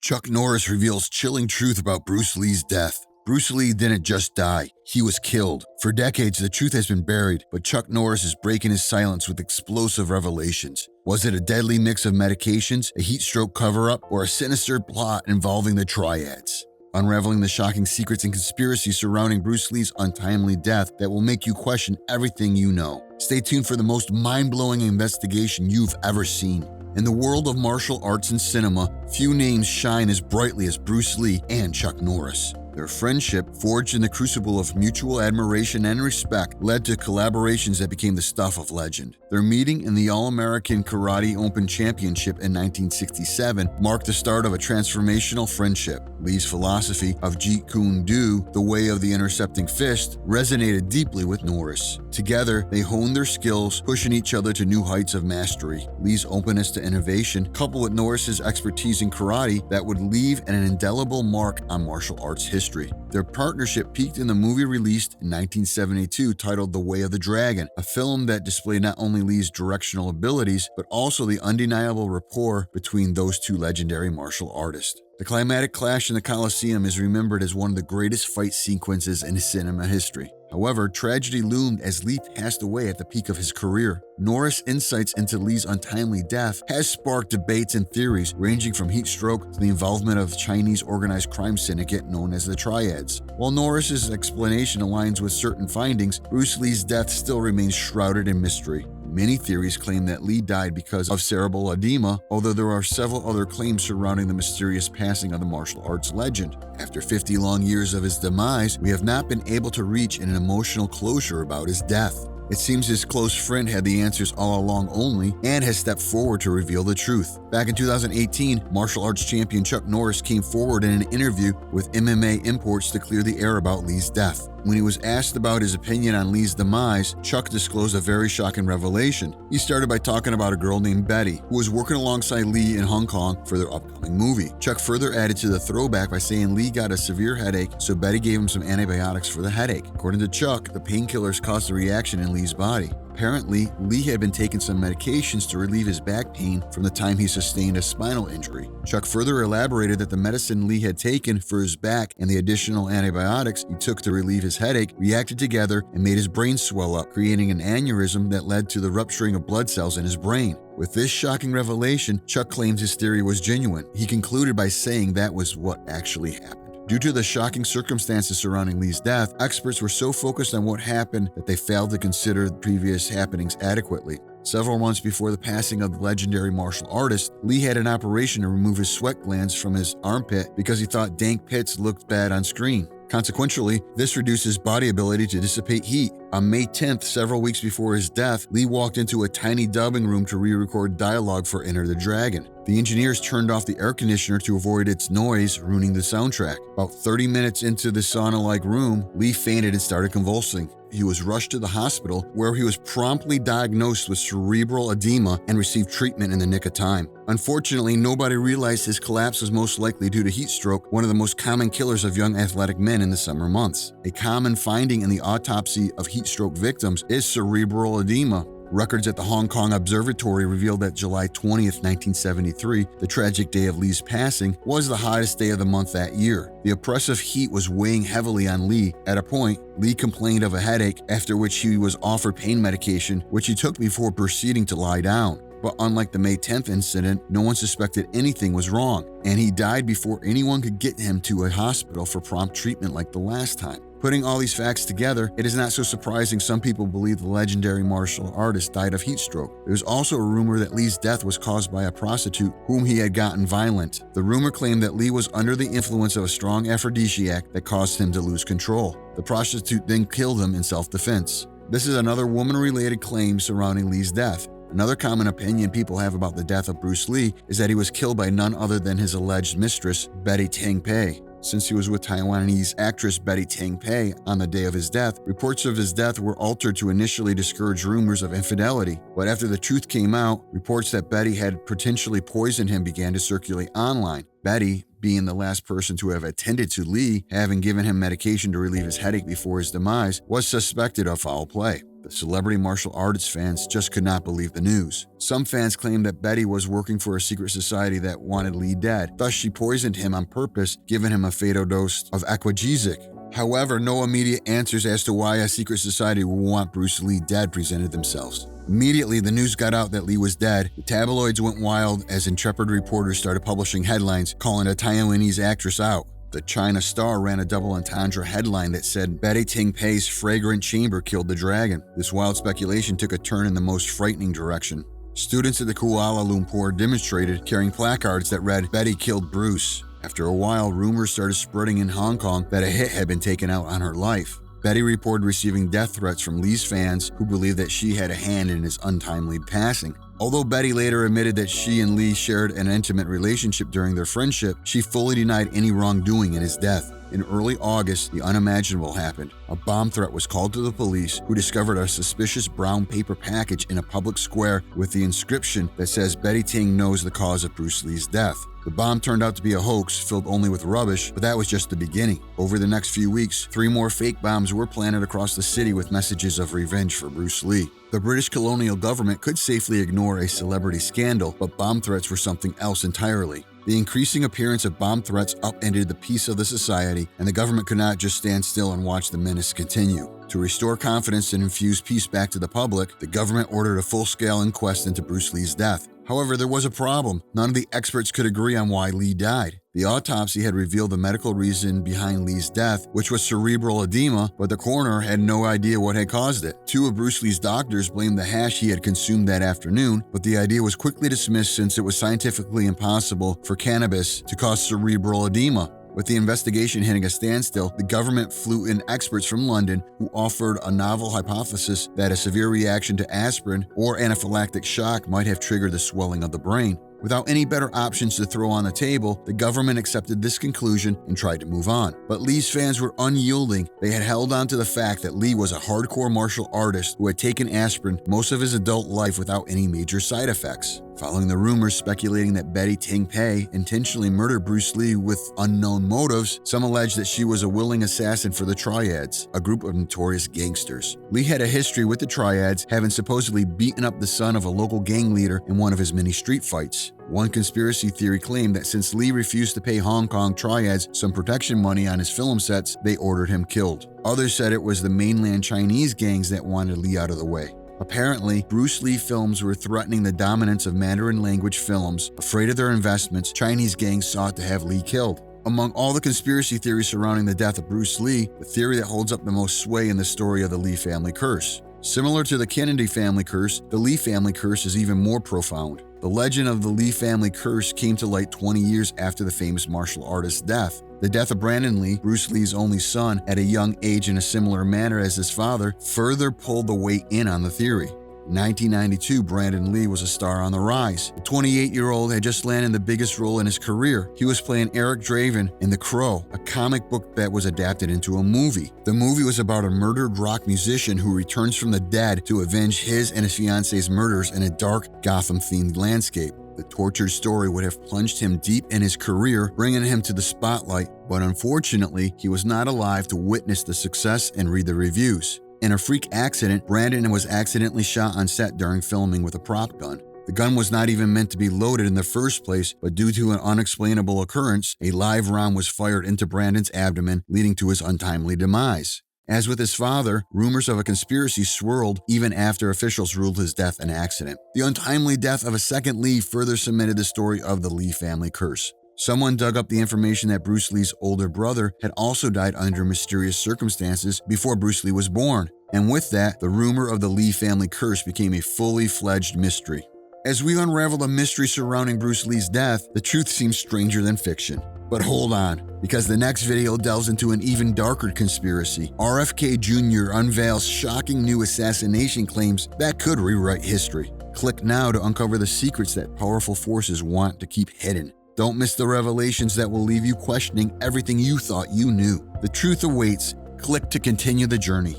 Chuck Norris reveals chilling truth about Bruce Lee's death. Bruce Lee didn't just die, he was killed. For decades, the truth has been buried, but Chuck Norris is breaking his silence with explosive revelations. Was it a deadly mix of medications, a heat stroke cover-up, or a sinister plot involving the Triads? Unraveling the shocking secrets and conspiracies surrounding Bruce Lee's untimely death that will make you question everything you know. Stay tuned for the most mind-blowing investigation you've ever seen. In the world of martial arts and cinema, few names shine as brightly as Bruce Lee and Chuck Norris. Their friendship, forged in the crucible of mutual admiration and respect, led to collaborations that became the stuff of legend. Their meeting in the All-American Karate Open Championship in 1967 marked the start of a transformational friendship. Lee's philosophy of Jeet Kune Do, the way of the intercepting fist, resonated deeply with Norris. Together, they honed their skills, pushing each other to new heights of mastery. Lee's openness to innovation, coupled with Norris's expertise in karate, that would leave an indelible mark on martial arts history. Their partnership peaked in the movie released in 1972 titled The Way of the Dragon, a film that displayed not only Lee's directional abilities, but also the undeniable rapport between those two legendary martial artists. The climatic clash in the Coliseum is remembered as one of the greatest fight sequences in cinema history. However, tragedy loomed as Lee passed away at the peak of his career. Norris' insights into Lee's untimely death has sparked debates and theories ranging from heat stroke to the involvement of the Chinese organized crime syndicate known as the Triads. While Norris' explanation aligns with certain findings, Bruce Lee's death still remains shrouded in mystery. Many theories claim that Lee died because of cerebral edema, although there are several other claims surrounding the mysterious passing of the martial arts legend. After 50 long years of his demise, we have not been able to reach an emotional closure about his death. It seems his close friend had the answers all along only and has stepped forward to reveal the truth. Back in 2018, martial arts champion Chuck Norris came forward in an interview with MMA Imports to clear the air about Lee's death. When he was asked about his opinion on Lee's demise, Chuck disclosed a very shocking revelation. He started by talking about a girl named Betty, who was working alongside Lee in Hong Kong for their upcoming movie. Chuck further added to the throwback by saying Lee got a severe headache, so Betty gave him some antibiotics for the headache. According to Chuck, the painkillers caused a reaction in Lee's body. Apparently, Lee had been taking some medications to relieve his back pain from the time he sustained a spinal injury. Chuck further elaborated that the medicine Lee had taken for his back and the additional antibiotics he took to relieve his headache reacted together and made his brain swell up, creating an aneurysm that led to the rupturing of blood cells in his brain. With this shocking revelation, Chuck claims his theory was genuine. He concluded by saying that was what actually happened. Due to the shocking circumstances surrounding Lee's death, experts were so focused on what happened that they failed to consider previous happenings adequately. Several months before the passing of the legendary martial artist, Lee had an operation to remove his sweat glands from his armpit because he thought dank pits looked bad on screen. Consequently, this reduced his body ability to dissipate heat. On May 10th, several weeks before his death, Lee walked into a tiny dubbing room to re-record dialogue for Enter the Dragon. The engineers turned off the air conditioner to avoid its noise, ruining the soundtrack. About 30 minutes into the sauna-like room, Lee fainted and started convulsing. He was rushed to the hospital, where he was promptly diagnosed with cerebral edema and received treatment in the nick of time. Unfortunately, nobody realized his collapse was most likely due to heat stroke, one of the most common killers of young athletic men in the summer months. A common finding in the autopsy of heat stroke victims is cerebral edema. Records at the Hong Kong Observatory revealed that July 20th, 1973, the tragic day of Lee's passing, was the hottest day of the month that year. The oppressive heat was weighing heavily on Lee. At a point, Lee complained of a headache, after which he was offered pain medication, which he took before proceeding to lie down. But unlike the May 10th incident, no one suspected anything was wrong, and he died before anyone could get him to a hospital for prompt treatment like the last time. Putting all these facts together, it is not so surprising some people believe the legendary martial artist died of heat stroke. There's also a rumor that Lee's death was caused by a prostitute whom he had gotten violent. The rumor claimed that Lee was under the influence of a strong aphrodisiac that caused him to lose control. The prostitute then killed him in self-defense. This is another woman-related claim surrounding Lee's death. Another common opinion people have about the death of Bruce Lee is that he was killed by none other than his alleged mistress, Betty Tang Pei. Since he was with Taiwanese actress Betty Tang Pei on the day of his death, reports of his death were altered to initially discourage rumors of infidelity. But after the truth came out, reports that Betty had potentially poisoned him began to circulate online. Betty, being the last person to have attended to Lee, having given him medication to relieve his headache before his demise, was suspected of foul play. The celebrity martial arts fans just could not believe the news. Some fans claimed that Betty was working for a secret society that wanted Lee dead, thus she poisoned him on purpose, giving him a fatal dose of aquagesic. However, no immediate answers as to why a secret society would want Bruce Lee dead presented themselves. Immediately, the news got out that Lee was dead. The tabloids went wild as intrepid reporters started publishing headlines calling a Taiwanese actress out. The China Star ran a double entendre headline that said, "Betty Ting Pei's fragrant chamber killed the dragon." This wild speculation took a turn in the most frightening direction. Students at the Kuala Lumpur demonstrated carrying placards that read, "Betty killed Bruce." After a while, rumors started spreading in Hong Kong that a hit had been taken out on her life. Betty reported receiving death threats from Lee's fans who believed that she had a hand in his untimely passing. Although Betty later admitted that she and Lee shared an intimate relationship during their friendship, she fully denied any wrongdoing in his death. In early August, the unimaginable happened. A bomb threat was called to the police, who discovered a suspicious brown paper package in a public square with the inscription that says, "Betty Ting knows the cause of Bruce Lee's death." The bomb turned out to be a hoax filled only with rubbish, but that was just the beginning. Over the next few weeks, 3 more fake bombs were planted across the city with messages of revenge for Bruce Lee. The British colonial government could safely ignore a celebrity scandal, but bomb threats were something else entirely. The increasing appearance of bomb threats upended the peace of the society, and the government could not just stand still and watch the menace continue. To restore confidence and infuse peace back to the public, the government ordered a full-scale inquest into Bruce Lee's death. However, there was a problem. None of the experts could agree on why Lee died. The autopsy had revealed the medical reason behind Lee's death, which was cerebral edema, but the coroner had no idea what had caused it. 2 of Bruce Lee's doctors blamed the hash he had consumed that afternoon, but the idea was quickly dismissed since it was scientifically impossible for cannabis to cause cerebral edema. With the investigation hitting a standstill, the government flew in experts from London who offered a novel hypothesis that a severe reaction to aspirin or anaphylactic shock might have triggered the swelling of the brain. Without any better options to throw on the table, the government accepted this conclusion and tried to move on. But Lee's fans were unyielding. They had held on to the fact that Lee was a hardcore martial artist who had taken aspirin most of his adult life without any major side effects. Following the rumors speculating that Betty Ting Pei intentionally murdered Bruce Lee with unknown motives, some alleged that she was a willing assassin for the Triads, a group of notorious gangsters. Lee had a history with the Triads, having supposedly beaten up the son of a local gang leader in one of his many street fights. One conspiracy theory claimed that since Lee refused to pay Hong Kong Triads some protection money on his film sets, they ordered him killed. Others said it was the mainland Chinese gangs that wanted Lee out of the way. Apparently, Bruce Lee films were threatening the dominance of Mandarin language films. Afraid of their investments, Chinese gangs sought to have Lee killed. Among all the conspiracy theories surrounding the death of Bruce Lee, the theory that holds up the most sway in the story of the Lee family curse. Similar to the Kennedy family curse, the Lee family curse is even more profound. The legend of the Lee family curse came to light 20 years after the famous martial artist's death. The death of Brandon Lee, Bruce Lee's only son, at a young age in a similar manner as his father, further pulled the weight in on the theory. In 1992, Brandon Lee was a star on the rise. The 28-year-old had just landed the biggest role in his career. He was playing Eric Draven in The Crow, a comic book that was adapted into a movie. The movie was about a murdered rock musician who returns from the dead to avenge his and his fiance's murders in a dark, Gotham-themed landscape. The tortured story would have plunged him deep in his career, bringing him to the spotlight, but unfortunately, he was not alive to witness the success and read the reviews. In a freak accident, Brandon was accidentally shot on set during filming with a prop gun. The gun was not even meant to be loaded in the first place, but due to an unexplainable occurrence, a live round was fired into Brandon's abdomen, leading to his untimely demise. As with his father, rumors of a conspiracy swirled even after officials ruled his death an accident. The untimely death of a second Lee further cemented the story of the Lee family curse. Someone dug up the information that Bruce Lee's older brother had also died under mysterious circumstances before Bruce Lee was born. And with that, the rumor of the Lee family curse became a fully fledged mystery. As we unravel the mystery surrounding Bruce Lee's death, the truth seems stranger than fiction. But hold on, because the next video delves into an even darker conspiracy. RFK Jr. unveils shocking new assassination claims that could rewrite history. Click now to uncover the secrets that powerful forces want to keep hidden. Don't miss the revelations that will leave you questioning everything you thought you knew. The truth awaits. Click to continue the journey.